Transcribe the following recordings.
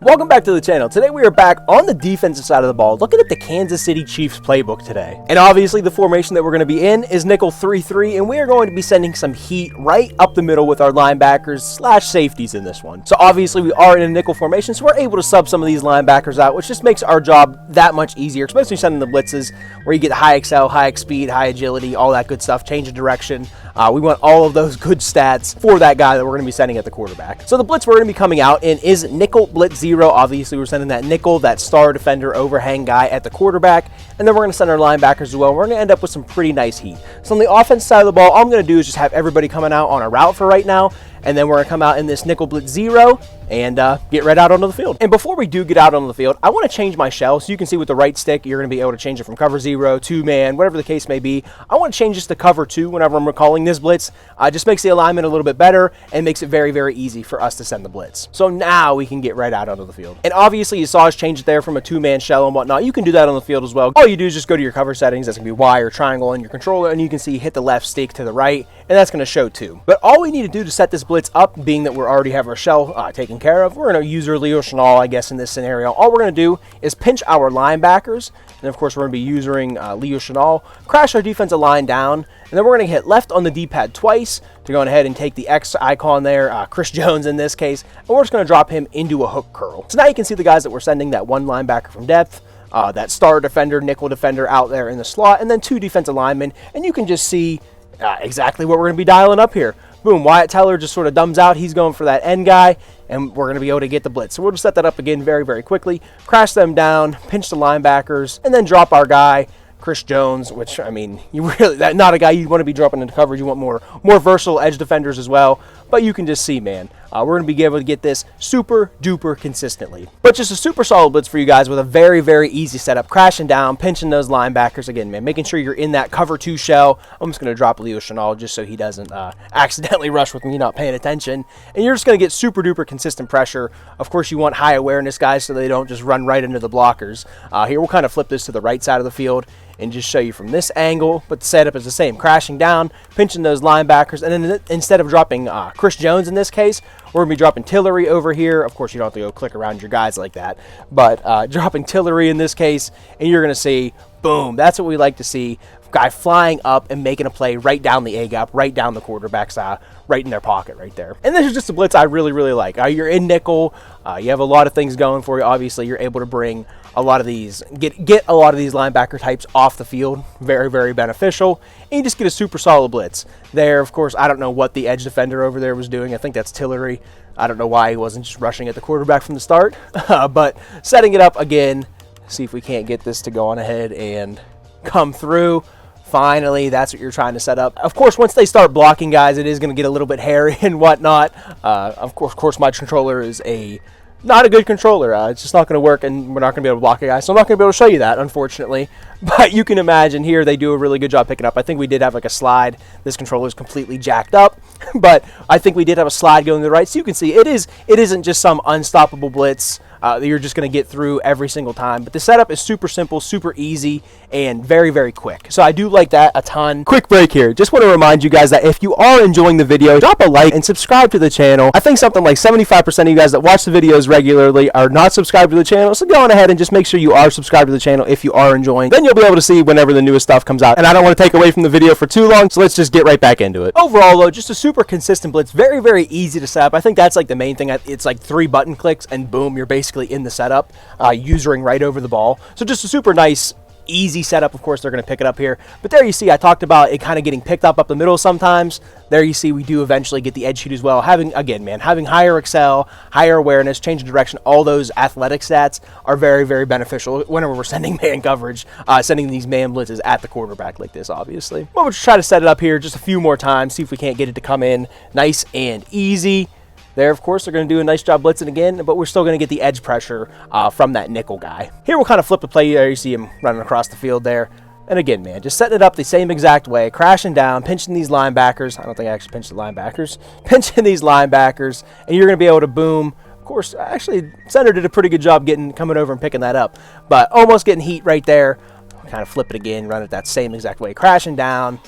Welcome back to the channel. Today we are back on the defensive side of the ball, looking at the Kansas City Chiefs playbook today. And obviously the formation that we're going to be in is nickel 3-3, and we are going to be sending some heat right up the middle with our linebackers slash safeties in this one. So obviously we are in a nickel formation, so we're able to sub some of these linebackers out, which just makes our job that much easier, especially sending the blitzes where you get high excel, high speed, high agility, all that good stuff, change of direction. We want all of those good stats for that guy that we're going to be sending at the quarterback. So the blitz we're going to be coming out in is nickel blitz 0. Obviously, we're sending that nickel, that star defender overhang guy at the quarterback, and then we're going to send our linebackers as well. We're going to end up with some pretty nice heat. So on the offense side of the ball, all I'm going to do is just have everybody coming out on a route for right now, and then we're going to come out in this nickel blitz 0 and get right out onto the field. And before we do get out onto the field, I want to change my shell. So you can see with the right stick, you're going to be able to change it from cover 0, 2-man, whatever the case may be. I want to change this to cover 2 whenever I'm recalling this blitz. Just makes the alignment a little bit better and makes it very, very easy for us to send the blitz. So now we can get right out onto the field. And obviously you saw us change it there from a 2-man shell and whatnot. You can do that on the field as well. All you do is just go to your cover settings. That's going to be Y or triangle on your controller, and you can see hit the left stick to the right, and that's going to show 2. But all we need to do to set this blitz up, being that we already have our shell taken care of, we're going to use our Leo Chenal, I guess, in this scenario. All we're going to do is pinch our linebackers, and of course we're going to be using Leo Chenal, crash our defensive line down, and then we're going to hit left on the D-pad twice to go ahead and take the X icon there, Chris Jones in this case, and we're just going to drop him into a hook curl. So now you can see the guys that we're sending, that one linebacker from depth, that star defender, nickel defender out there in the slot, and then 2 defensive linemen, and you can just see exactly what we're going to be dialing up here. Boom, Wyatt Teller just sort of dumbs out. He's going for that end guy, and we're going to be able to get the blitz. So we'll just set that up again very, very quickly, crash them down, pinch the linebackers, and then drop our guy, Chris Jones, which, I mean, you really, that's not a guy you want to be dropping into coverage. You want more versatile edge defenders as well. But you can just see, man, we're going to be able to get this super duper consistently. But just a super solid blitz for you guys with a very, very easy setup. Crashing down, pinching those linebackers again, man, making sure you're in that cover 2 shell. I'm just going to drop Leo Chenal just so he doesn't accidentally rush with me not paying attention. And you're just going to get super duper consistent pressure. Of course, you want high awareness guys so they don't just run right into the blockers. Here, we'll kind of flip this to the right side of the field and just show you from this angle, but the setup is the same. Crashing down, pinching those linebackers, and then instead of dropping Chris Jones in this case, we're going to be dropping Tillery over here. Of course, you don't have to go click around your guys like that, but dropping Tillery in this case, and you're going to see, boom, that's what we like to see. Guy flying up and making a play right down the A-gap, right down the quarterback's right in their pocket right there. And this is just a blitz I really, really like. You're in nickel. You have a lot of things going for you. Obviously, you're able to bring a lot of these, get a lot of these linebacker types off the field. Very, very beneficial. And you just get a super solid blitz. There, of course, I don't know what the edge defender over there was doing. I think that's Tillery. I don't know why he wasn't just rushing at the quarterback from the start. But setting it up again, see if we can't get this to go on ahead and come through. Finally, that's what you're trying to set up. Of course, once they start blocking guys, it is going to get a little bit hairy and whatnot. Of course, my controller is not a good controller. It's just not going to work, and we're not going to be able to block a guy, so I'm not going to be able to show you that, unfortunately. But you can imagine here they do a really good job picking up. I think we did have like a slide. This controller is completely jacked up, but I think we did have a slide going to the right, so you can see it isn't just some unstoppable blitz that you're just going to get through every single time. But the setup is super simple, super easy, and very, very quick. So I do like that a ton. Quick break here. Just want to remind you guys that if you are enjoying the video, drop a like and subscribe to the channel. I think something like 75% of you guys that watch the videos regularly are not subscribed to the channel. So go on ahead and just make sure you are subscribed to the channel if you are enjoying. Then you'll be able to see whenever the newest stuff comes out. And I don't want to take away from the video for too long, so let's just get right back into it. Overall, though, just a super consistent blitz. Very, very easy to set up. I think that's like the main thing. It's like 3 button clicks, and boom, you're basically in the setup, usering right over the ball. So just a super nice, easy setup. Of course, they're going to pick it up here. But there you see, I talked about it kind of getting picked up the middle sometimes. There you see, we do eventually get the edge shoot as well. Having higher excel, higher awareness, change of direction, all those athletic stats are very, very beneficial whenever we're sending man coverage, sending these man blitzes at the quarterback like this, obviously. But we'll just try to set it up here just a few more times, see if we can't get it to come in nice and easy. There, of course, they're going to do a nice job blitzing again, but we're still going to get the edge pressure from that nickel guy. Here, we'll kind of flip the play. There, you see him running across the field there. And again, man, just setting it up the same exact way, crashing down, pinching these linebackers. I don't think I actually pinched the linebackers. Pinching these linebackers, and you're going to be able to boom. Of course, actually, center did a pretty good job coming over and picking that up, but almost getting heat right there. Kind of flip it again, run it that same exact way, crashing down.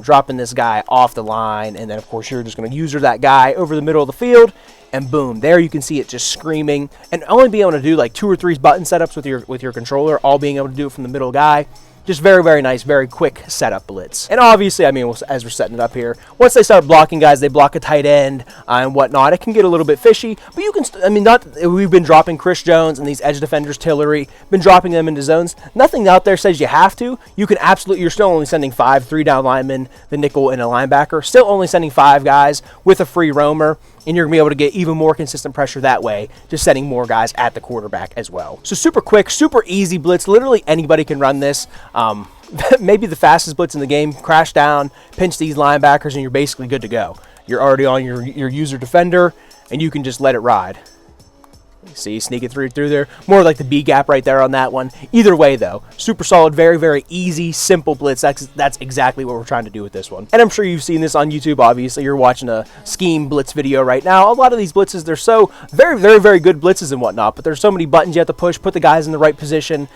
dropping this guy off the line, and then of course you're just going to user that guy over the middle of the field, and boom, there you can see it just screaming, and only being able to do like 2 or 3 button setups with your controller, all being able to do it from the middle guy. Just very, very nice, very quick setup blitz. And obviously, I mean, as we're setting it up here, once they start blocking guys, they block a tight end and whatnot. It can get a little bit fishy, but you can, I mean, we've been dropping Chris Jones and these edge defenders, Tillery, been dropping them into zones. Nothing out there says you have to. You can absolutely, you're still only sending 5 3-down linemen, the nickel, and a linebacker. Still only sending 5 guys with a free roamer. And you're going to be able to get even more consistent pressure that way, just setting more guys at the quarterback as well. So super quick, super easy blitz. Literally anybody can run this. Maybe the fastest blitz in the game. Crash down, pinch these linebackers, and you're basically good to go. You're already on your user defender, and you can just let it ride. See, sneak it through there. More like the B gap right there on that one. Either way, though, super solid, very, very easy, simple blitz. That's exactly what we're trying to do with this one. And I'm sure you've seen this on YouTube, obviously. You're watching a scheme blitz video right now. A lot of these blitzes, they're so very, very, very good blitzes and whatnot, but there's so many buttons you have to push, put the guys in the right position.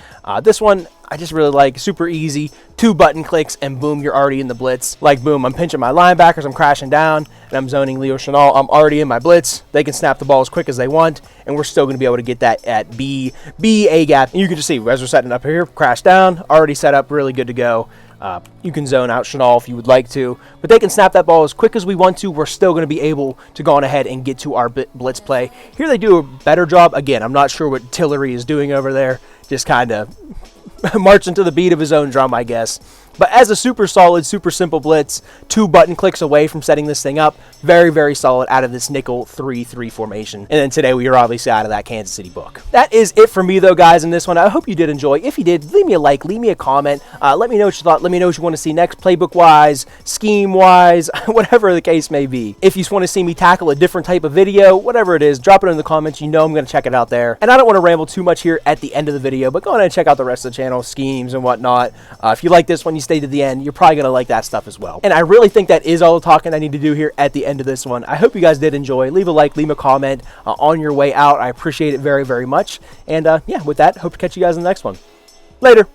This one, I just really like. Super easy. 2 button clicks, and boom, you're already in the blitz. Like, boom, I'm pinching my linebackers, I'm crashing down, and I'm zoning Leo Chenal. I'm already in my blitz. They can snap the ball as quick as they want, and we're still going to be able to get that at A gap. And you can just see, as we're setting up here, crash down, already set up, really good to go. You can zone out Chenal if you would like to, but they can snap that ball as quick as we want to. We're still going to be able to go on ahead and get to our blitz play. Here they do a better job. Again, I'm not sure what Tillery is doing over there, just kind of marching to the beat of his own drum, I guess. But as a super solid, super simple blitz, 2 button clicks away from setting this thing up, very, very solid out of this nickel 3-3 formation. And then today we are obviously out of that Kansas City book. That is it for me though, guys, in this one. I hope you did enjoy. If you did, leave me a like, leave me a comment. Let me know what you thought. Let me know what you want to see next, playbook-wise, scheme-wise, whatever the case may be. If you just want to see me tackle a different type of video, whatever it is, drop it in the comments. You know I'm going to check it out there. And I don't want to ramble too much here at the end of the video, but go ahead and check out the rest of the channel, schemes and whatnot. If you like this one, you stay to the end, you're probably going to like that stuff as well. And I really think that is all the talking I need to do here at the end of this one. I hope you guys did enjoy. Leave a like, leave a comment on your way out. I appreciate it very, very much. And yeah, with that, hope to catch you guys in the next one. Later.